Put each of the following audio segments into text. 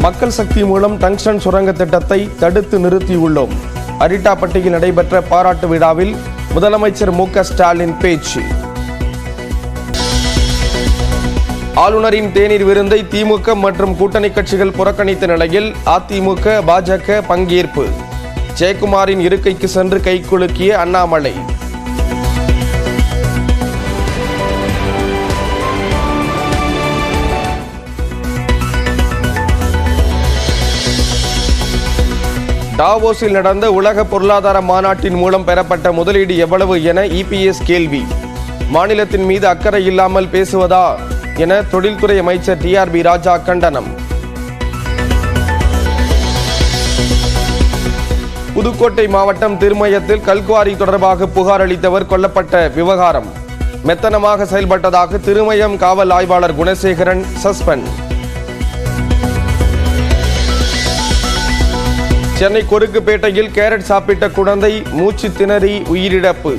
மக்கள் சக்தி மூலம் டங்ஸ்டன் சுரங்க திட்டத்தை தடுத்து நிறுத்தியுள்ளோம். அரிட்டாப்பட்டியில் நடைபெற்ற பாராட்டு விழாவில் முதலமைச்சர் மு.க.ஸ்டாலின் பேச்சு. ஆளுநரின் தேநீர் விருந்தை திமுக மற்றும் கூட்டணி கட்சிகள் புறக்கணித்த நிலையில் அதிமுக, பாஜக பங்கேற்பு. ஜெயக்குமாரின் இருக்கைக்கு சென்று கைகுலுக்கிய அண்ணாமலை. டாவோஸில் நடந்த உலக பொருளாதார மாநாட்டின் மூலம் பெறப்பட்ட முதலீடு எவ்வளவு என இபிஎஸ் கேள்வி. மாநிலத்தின் மீது அக்கறை இல்லாமல் பேசுவதா என தொழில்துறை அமைச்சர் டிஆர்பி ராஜா கண்டனம். புதுக்கோட்டை மாவட்டம் திருமயத்தில் கல்குவாரி தொடர்பாக புகார் அளித்தவர் கொல்லப்பட்ட விவகாரம். மெத்தனமாக செயல்பட்டதாக திருமயம் காவல் ஆய்வாளர் குணசேகரன் சஸ்பெண்ட். சென்னை கொருக்குப்பேட்டையில் கேரட் சாப்பிட்ட குழந்தை மூச்சு திணறி உயிரிழப்பு.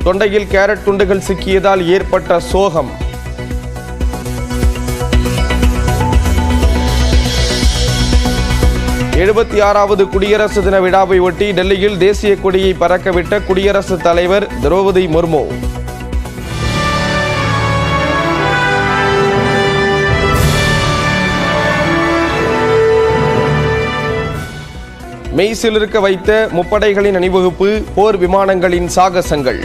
தொண்டையில் கேரட் துண்டுகள் சிக்கியதால் ஏற்பட்ட சோகம். எழுபத்தி 6வது குடியரசு தின விழாவை ஒட்டி டெல்லியில் தேசிய கொடியை பறக்கவிட்ட குடியரசுத் தலைவர் திரௌபதி முர்மு. மெய்சிலிருக்க வைத்த முப்படைகளின் அணிவகுப்பு, போர் விமானங்களின் சாகசங்கள்.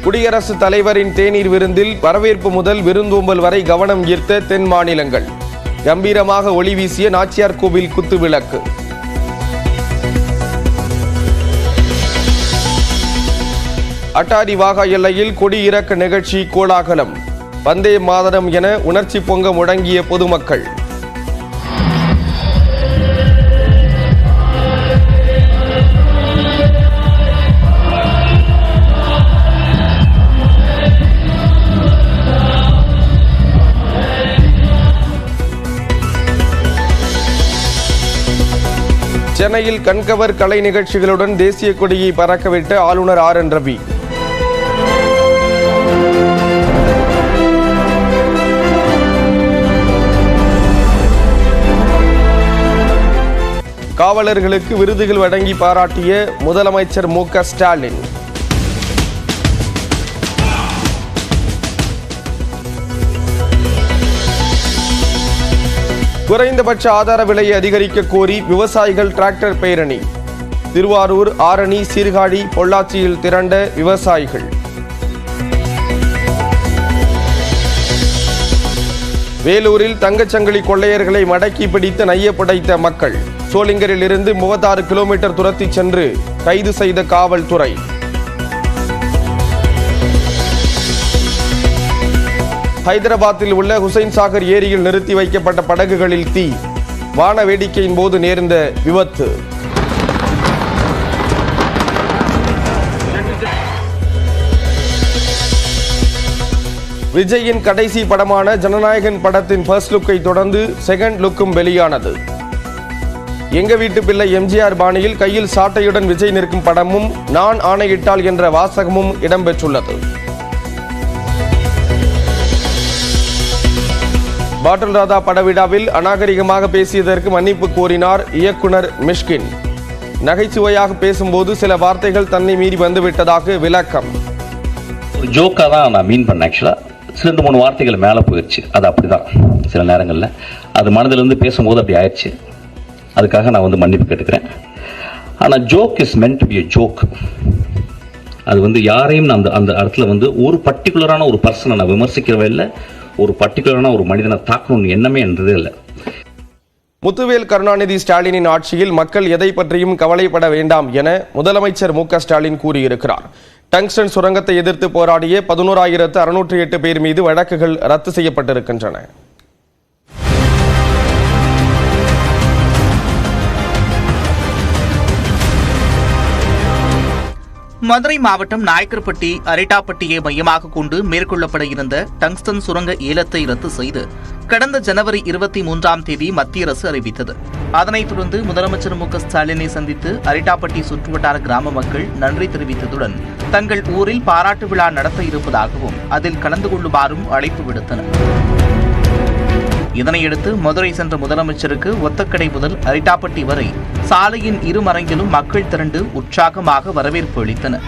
குடியரசுத் தலைவரின் தேநீர் விருந்தில் வரவேற்பு முதல் விருந்தோம்பல் வரை கவனம் ஈர்த்த தென் மாநிலங்கள். கம்பீரமாக ஒளி வீசிய நாச்சியார் கோவில் குத்து விளக்கு. அட்டாரி வாகா எல்லையில் கொடி இறக்க நிகழ்ச்சி கோலாகலம். வந்தே மாதரம் என உணர்ச்சி பொங்க முழங்கிய பொதுமக்கள். சென்னையில் கண்கவர் கலை நிகழ்ச்சிகளுடன் தேசிய கொடியை பறக்கவிட்ட ஆளுநர் ஆர்.என். ரவி. காவலர்களுக்கு விருதுகள் வழங்கி பாராட்டிய முதலமைச்சர் மு.க.ஸ்டாலின். குறைந்தபட்ச ஆதார விலையை அதிகரிக்க கோரி விவசாயிகள் டிராக்டர் பேரணி. திருவாரூர், ஆரணி, சீர்காழி, பொள்ளாச்சியில் திரண்ட விவசாயிகள். வேலூரில் தங்கச்சங்கிலி கொள்ளையர்களை மடக்கி பிடித்து நைய படைத்த மக்கள். சோளிங்கரில் இருந்து 36 கிலோமீட்டர் துரத்தி சென்று கைது செய்த காவல்துறை. ஹைதராபாத்தில் உள்ள ஹுசைன் சாகர் ஏரியில் நிறுத்தி வைக்கப்பட்ட படகுகளில் தீ. வான வேடிக்கையின் போது நேர்ந்த விபத்து. விஜயின் கடைசி படமான ஜனநாயகன் படத்தின் ஃபர்ஸ்ட் லுக்கை தொடர்ந்து செகண்ட் லுக்கும் வெளியானது. எங்க வீட்டு பிள்ளை எம்ஜிஆர் பாணியில் கையில் சாட்டையுடன் விஜய் நிற்கும் படமும், நான் ஆணையிட்டால் என்ற வாசகமும் இடம்பெற்றுள்ளது. பாட்டில் ராதா படவிழாவில் அநாகரிகமாக பேசியதற்கு மன்னிப்பு கோரினார் இயக்குனர் மிஷ்கின். நகைச்சுவையாக பேசும்போது சில வார்த்தைகள் தன்னை மீறி வந்துவிட்டதாக விளக்கம். ஒரு ஜோக்காக தான் நான் மீன் பண்ணேன். ஆக்சுவலாக 2-3 வார்த்தைகள் மேலே போயிடுச்சு. அது அப்படிதான் சில நேரங்களில் அது மனதிலிருந்து பேசும்போது அப்படி ஆயிடுச்சு. அதுக்காக நான் மன்னிப்பு கேட்டுக்கிறேன். ஆனால் joke is meant to be a joke. அது யாரையும் நான் அந்த இடத்துல ஒரு பர்டிகுலரான ஒரு பர்சனை நான் விமர்சிக்கிறவே இல்லை, ஒரு பர்டிகுலரான ஒரு மனிதனை தாக்கணும்னு எண்ணமே என்றதே இல்லை. முத்துவேல் கருணாநிதி ஸ்டாலினின் ஆட்சியில் மக்கள் எதை பற்றியும் கவலைப்பட வேண்டாம் என முதலமைச்சர் மு.க.ஸ்டாலின் கூறியிருக்கிறார். டங்ஸ்டன் சுரங்கத்தை எதிர்த்து போராடிய 11,608 பேர் மீது வழக்குகள் ரத்து செய்யப்பட்டிருக்கின்றன. மதுரை மாவட்டம் நாயக்கர்பட்டி அரிட்டாப்பட்டியை மையமாக கொண்டு மேற்கொள்ளப்பட இருந்த டங்ஸ்டன் சுரங்க ஏலத்தை ரத்து செய்து கடந்த ஜனவரி 23ஆம் தேதி மத்திய அரசு அறிவித்தது. அதனைத் தொடர்ந்து முதலமைச்சர் மு.க.ஸ்டாலினை சந்தித்து அரிட்டாப்பட்டி சுற்றுவட்டார கிராம மக்கள் நன்றி தெரிவித்ததுடன் தங்கள் ஊரில் பாராட்டு விழா நடத்த இருப்பதாகவும் அதில் கலந்து கொள்ளுமாறும் அழைப்பு விடுத்தனர். இதனையடுத்து மதுரை சென்ற முதலமைச்சருக்கு ஒத்தக்கடை முதல் அரிட்டாப்பட்டி வரை சாலையின் இருமரங்கிலும் மக்கள் திரண்டு உற்சாகமாக வரவேற்பு அளித்தனர்.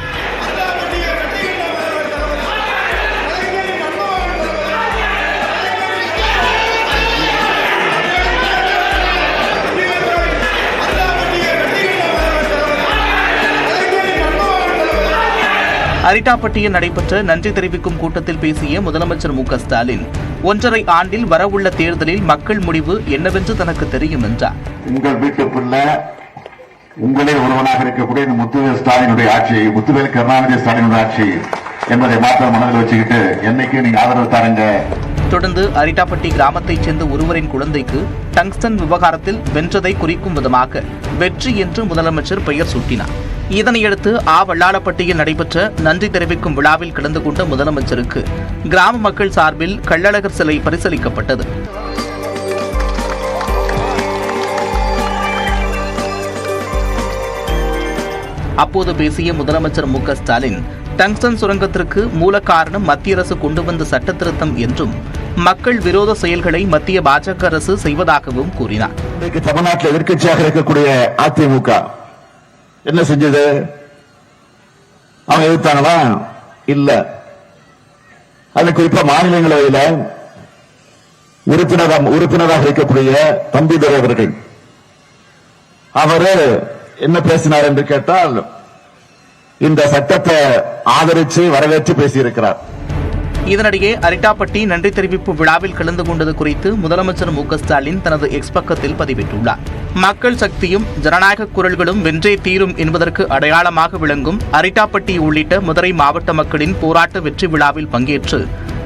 அரிட்டாப்பட்டியில் நடைபெற்ற நன்றி தெரிவிக்கும் கூட்டத்தில் பேசிய முதலமைச்சர் மு.க.ஸ்டாலின் 1.5 ஆண்டில் வரவுள்ள தேர்தலில் மக்கள் முடிவு என்னவென்று தனக்கு தெரியும் என்றார். உங்கள் வீட்டுக்குள்ள உங்களில் ஒருவனாக இருக்கக்கூடிய இந்த முத்துவேல் ஸ்டாலினுடைய ஆட்சி, முத்துவேல் கருணாநிதி ஸ்டாலினுடைய ஆட்சி என்பதை மாற்றம் மனதில் வச்சுக்கிட்டு என்னைக்கு நீங்க ஆதரவு தாருங்க. தொடர்ந்து அரிட்டாப்பட்டி கிராமத்தைச் சேர்ந்த ஒருவரின் குழந்தைக்கு டங்ஸ்டன் விவகாரத்தில் வென்றதை குறிக்கும் விதமாக வெற்றி என்று முதலமைச்சர் பெயர் சூட்டினார். இதனையடுத்து வல்லாளப்பட்டியில் நடைபெற்ற நன்றி தெரிவிக்கும் விழாவில் கலந்து கொண்ட முதலமைச்சருக்கு கிராம மக்கள் சார்பில் கள்ளழகர் சிலை பரிசளிக்கப்பட்டது. அப்போது பேசிய முதலமைச்சர் மு.க.ஸ்டாலின் டங்ஸ்டன் சுரங்கத்திற்கு மூல காரணம் மத்திய அரசு கொண்டு வந்த சட்ட திருத்தம் என்றும் மக்கள் விரோத செயல்களை மத்திய பாஜக அரசு செய்வதாகவும் கூறினார். தமிழ்நாட்டில் எதிர்க்கட்சியாக இருக்கக்கூடிய அதிமுக என்ன செஞ்சது? அவங்க எதிர்த்தாங்களா? இல்ல. அது குறிப்பா மாநிலங்களவையில் உறுப்பினராக இருக்கக்கூடிய தம்பிதுரை அவர்கள் அவரு என்ன பேசினார் என்று கேட்டால் இந்த சட்டத்தை ஆதரித்து வரவேற்று பேசியிருக்கிறார். இதனிடையே அரிட்டாப்பட்டி நன்றி தெரிவிப்பு விழாவில் கலந்து கொண்டது குறித்து முதலமைச்சர் மு.க.ஸ்டாலின் தனது எக்ஸ் பக்கத்தில் பதிவிட்டுள்ளார். மக்கள் சக்தியும் ஜனநாயக குரல்களும் வென்றே தீரும் என்பதற்கு அடையாளமாக விளங்கும் அரிட்டாப்பட்டி உள்ளிட்ட மதுரை மாவட்ட மக்களின் போராட்ட வெற்றி விழாவில் பங்கேற்று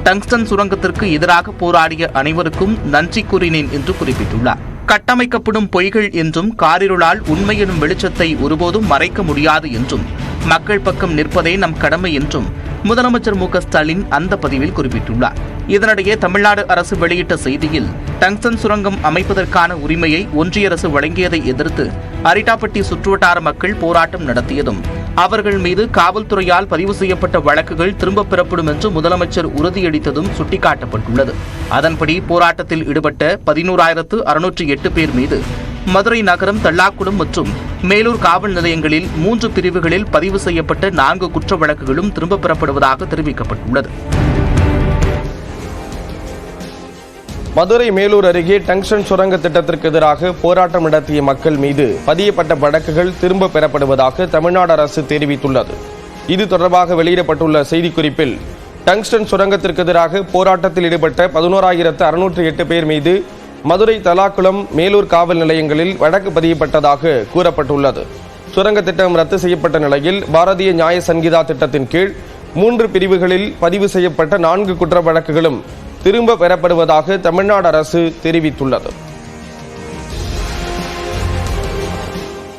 டங்ஸ்டன் சுரங்கத்திற்கு எதிராக போராடிய அனைவருக்கும் நன்றி கூறினேன் என்று குறிப்பிட்டுள்ளார். கட்டமைக்கப்படும் பொய்கள் என்றும் காரிருளால் உண்மை எனும் வெளிச்சத்தை ஒருபோதும் மறைக்க முடியாது என்றும் மக்கள் பக்கம் நிற்பதே நம் கடமை என்றும் முதலமைச்சர் மு.க.ஸ்டாலின் அந்த பதிவில் குறிப்பிட்டுள்ளார். இதனிடையே தமிழ்நாடு அரசு வெளியிட்ட செய்தியில் டங்ஸ்டன் சுரங்கம் அமைப்பதற்கான உரிமையை ஒன்றிய அரசு வழங்கியதை எதிர்த்து அரிட்டாப்பட்டி சுற்றுவட்டார மக்கள் போராட்டம் நடத்தியதும் அவர்கள் மீது காவல்துறையால் பதிவு செய்யப்பட்ட வழக்குகள் திரும்பப் பெறப்படும் என்று முதலமைச்சர் உறுதியளித்ததும் சுட்டிக்காட்டப்பட்டுள்ளது. அதன்படி போராட்டத்தில் ஈடுபட்ட 11,608 பேர் மீது மதுரை நகரம், தல்லாக்குளம் மற்றும் மேலூர் காவல் நிலையங்களில் 3 பிரிவுகளில் பதிவு செய்யப்பட்ட 4 குற்ற வழக்குகளும் திரும்பப் பெறப்படுவதாக தெரிவிக்கப்பட்டுள்ளது. மதுரை மேலூர் அருகே டங்ஸ்டன் சுரங்க திட்டத்திற்கு எதிராக போராட்டம் நடத்திய மக்கள் மீது பதியப்பட்ட வழக்குகள் திரும்ப பெறப்படுவதாக தமிழ்நாடு அரசு தெரிவித்துள்ளது. இது தொடர்பாக வெளியிடப்பட்டுள்ள செய்திக்குறிப்பில் டங்ஸ்டன் சுரங்கத்திற்கு எதிராக போராட்டத்தில் ஈடுபட்ட 11,608 பேர் மீது மதுரை, தலாக்குளம், மேலூர் காவல் நிலையங்களில் வழக்கு பதியப்பட்டதாக கூறப்பட்டுள்ளது. சுரங்க திட்டம் ரத்து செய்யப்பட்ட நிலையில் பாரதிய நியாய சங்கீதா திட்டத்தின் கீழ் 3 பிரிவுகளில் பதிவு செய்யப்பட்ட 4 குற்ற வழக்குகளும் திரும்ப பெறப்படுவதாக தமிழ்நாடு அரசு தெரிவித்துள்ளது.